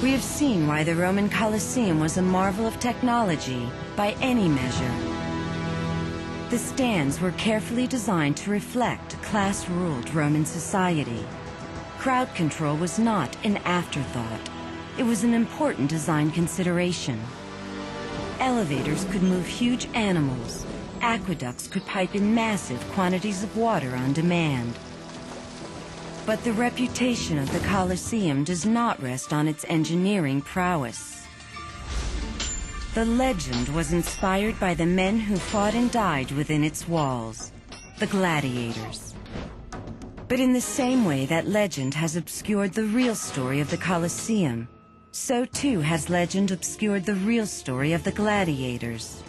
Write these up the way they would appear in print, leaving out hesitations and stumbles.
We have seen why the Roman Colosseum was a marvel of technology by any measure. The stands were carefully designed to reflect class-ruled Roman society. Crowd control was not an afterthought. It was an important design consideration. Elevators could move huge animals. Aqueducts could pipe in massive quantities of water on demand. But the reputation of the Colosseum does not rest on its engineering prowess. The legend was inspired by the men who fought and died within its walls, the gladiators. But in the same way that legend has obscured the real story of the Colosseum, so too has legend obscured the real story of the gladiators.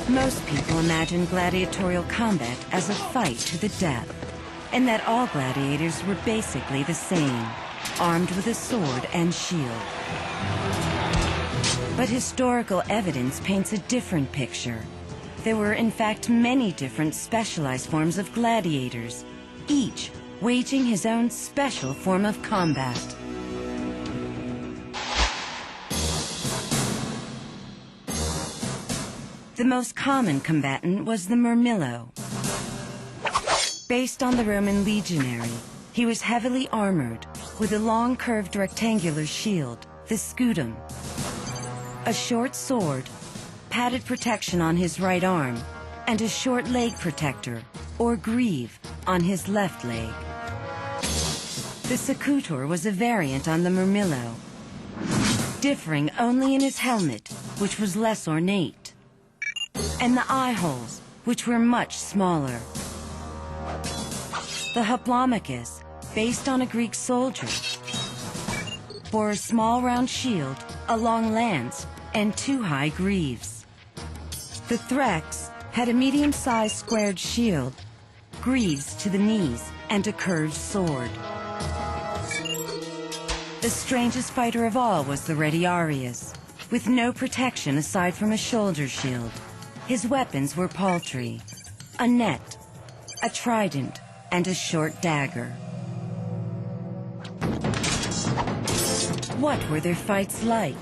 Most people imagine gladiatorial combat as a fight to the death, and that all gladiators were basically the same, armed with a sword and shield. But historical evidence paints a different picture. There were in fact many different specialized forms of gladiators, each waging his own special form of combat. The most common combatant was the Murmillo. Based on the Roman legionary, he was heavily armored with a long curved rectangular shield, the scutum, a short sword, padded protection on his right arm, and a short leg protector, or greave, on his left leg. The secutor was a variant on the Murmillo, differing only in his helmet, which was less ornate, and the eye holes, which were much smaller. The hoplomachus, based on a Greek soldier, bore a small round shield, a long lance, and 2 high greaves. The threx had a medium-sized squared shield, greaves to the knees, and a curved sword. The strangest fighter of all was the retiarius, with no protection aside from a shoulder shield. His weapons were paltry, a net, a trident, and a short dagger. What were their fights like?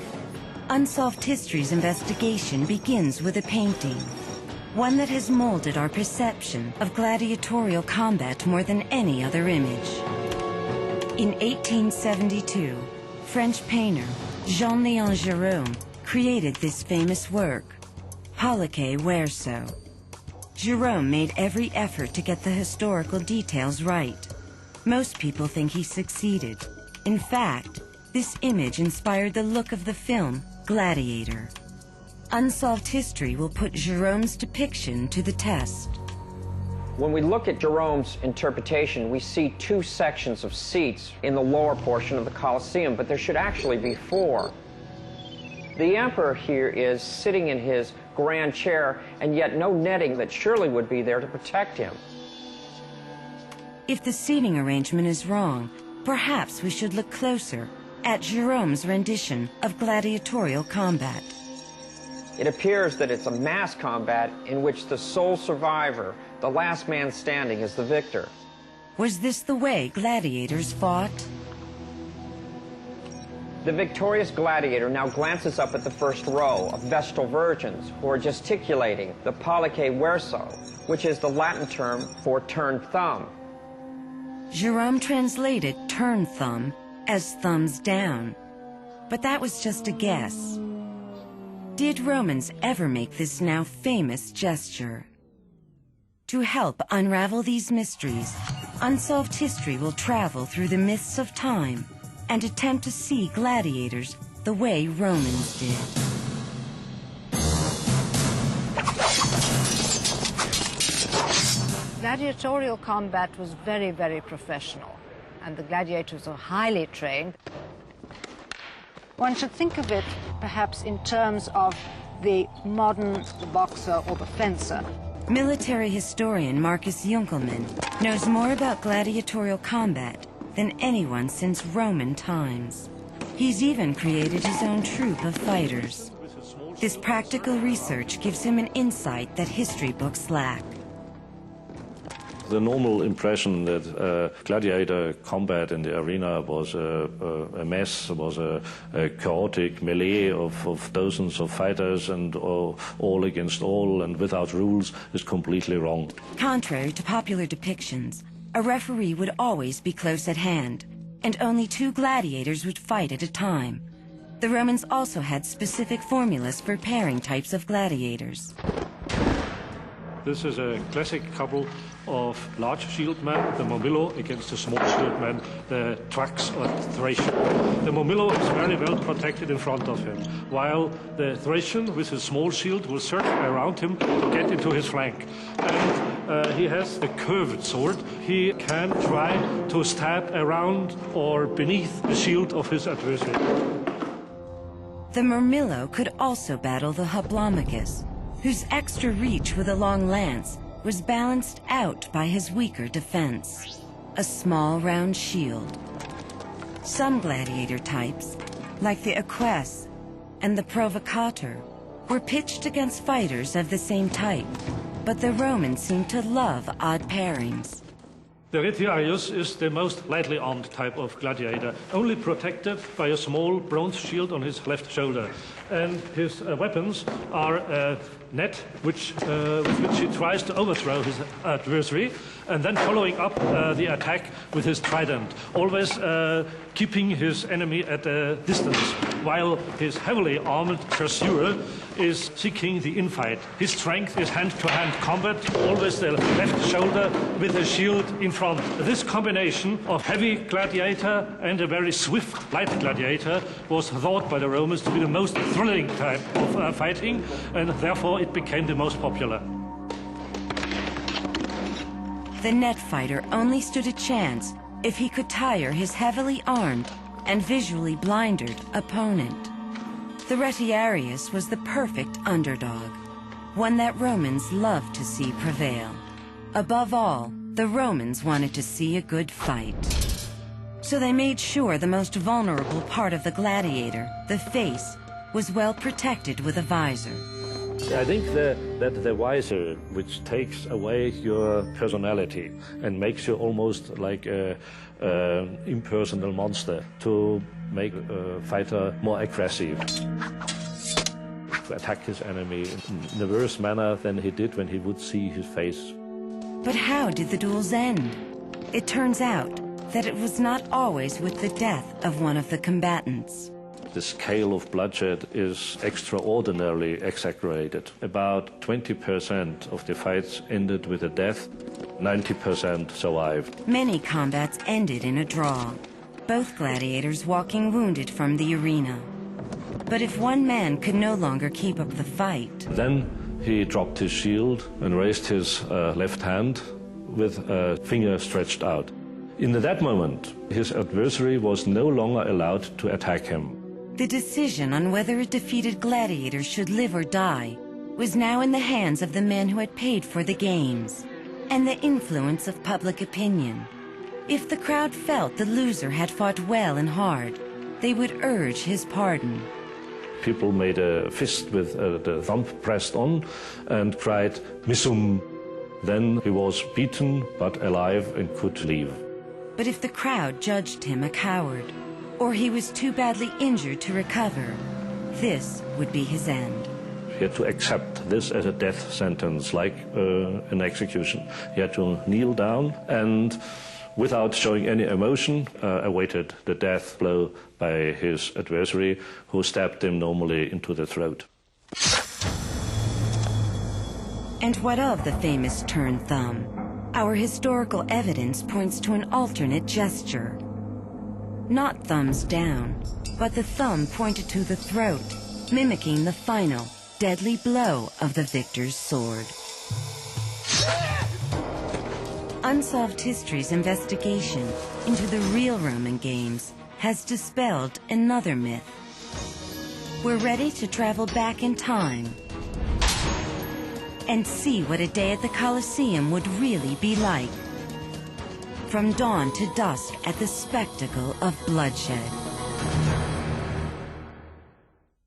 Unsolved History's investigation begins with a painting, one that has molded our perception of gladiatorial combat more than any other image. In 1872, French painter Jean-Léon Gérôme created this famous work, Pollice Verso. Gérôme made every effort to get the historical details right. Most people think he succeeded. In fact, this image inspired the look of the film Gladiator. Unsolved History will put Gérôme's depiction to the test. When we look at Gérôme's interpretation, we see 2 sections of seats in the lower portion of the Colosseum, but there should actually be 4. The emperor here is sitting in his grand chair, and yet no netting that surely would be there to protect him. If the seating arrangement is wrong, perhaps we should look closer at Gérôme's rendition of gladiatorial combat. It appears that it's a mass combat in which the sole survivor, the last man standing, is the victor. Was this the way gladiators fought? The victorious gladiator now glances up at the first row of Vestal virgins who are gesticulating the Pollice Verso, which is the Latin term for turned thumb. Gérôme translated turn thumb as thumbs down, but that was just a guess. Did Romans ever make this now famous gesture? To help unravel these mysteries, Unsolved History will travel through the mists of time and attempt to see gladiators the way Romans did. Gladiatorial combat was very, very professional, and the gladiators were highly trained. One should think of it perhaps in terms of the modern boxer or the fencer. Military historian Marcus Junkelmann knows more about gladiatorial combat than anyone since Roman times. He's even created his own troupe of fighters. This practical research gives him an insight that history books lack. The normal impression that gladiator combat in the arena was a mess, was a chaotic melee of dozens of fighters and all against all and without rules is completely wrong. Contrary to popular depictions, a referee would always be close at hand, and only 2 gladiators would fight at a time. The Romans also had specific formulas for pairing types of gladiators. This is a classic couple of large shield men, the Momillo, against a small shield man, the Trax or Thracian. The Momillo is very well protected in front of him, while the Thracian, with his small shield, will circle around him to get into his flank. And he has a curved sword. He can try to stab around or beneath the shield of his adversary. The Murmillo could also battle the Hoplomachus, whose extra reach with a long lance was balanced out by his weaker defense, a small round shield. Some gladiator types, like the Equus and the Provocator, were pitched against fighters of the same type, but the Romans seemed to love odd pairings. The Retiarius is the most lightly armed type of gladiator, only protected by a small bronze shield on his left shoulder. And his weapons are a net with which he tries to overthrow his adversary, and then following up the attack with his trident, always keeping his enemy at a distance, while his heavily armored pursuer is seeking the infight. His strength is hand-to-hand combat, always the left shoulder with a shield in front. This combination of heavy gladiator and a very swift light gladiator was thought by the Romans to be the most thrilling type of fighting, and therefore it became the most popular. The net fighter only stood a chance if he could tire his heavily armed and visually blinded opponent. The Retiarius was the perfect underdog, one that Romans loved to see prevail. Above all, the Romans wanted to see a good fight. So they made sure the most vulnerable part of the gladiator, the face, was well protected with a visor. I think that the visor, which takes away your personality and makes you almost like an impersonal monster, to make a fighter more aggressive, to attack his enemy in a worse manner than he did when he would see his face. But how did the duels end? It turns out that it was not always with the death of one of the combatants. The scale of bloodshed is extraordinarily exaggerated. About 20% of the fights ended with a death, 90% survived. Many combats ended in a draw, both gladiators walking wounded from the arena. But if one man could no longer keep up the fight... Then he dropped his shield and raised his left hand with a finger stretched out. In that moment, his adversary was no longer allowed to attack him. The decision on whether a defeated gladiator should live or die was now in the hands of the men who had paid for the games, and the influence of public opinion. If the crowd felt the loser had fought well and hard, they would urge his pardon. People made a fist with the thumb pressed on and cried, "Missum." Then he was beaten but alive and could leave. But if the crowd judged him a coward, or he was too badly injured to recover, this would be his end. He had to accept this as a death sentence, like an execution. He had to kneel down and, without showing any emotion, awaited the death blow by his adversary, who stabbed him normally into the throat. And what of the famous turned thumb? Our historical evidence points to an alternate gesture. Not thumbs down, but the thumb pointed to the throat, mimicking the final, deadly blow of the victor's sword. Unsolved History's investigation into the real Roman games has dispelled another myth. We're ready to travel back in time and see what a day at the Colosseum would really be like. From dawn to dusk at the spectacle of bloodshed.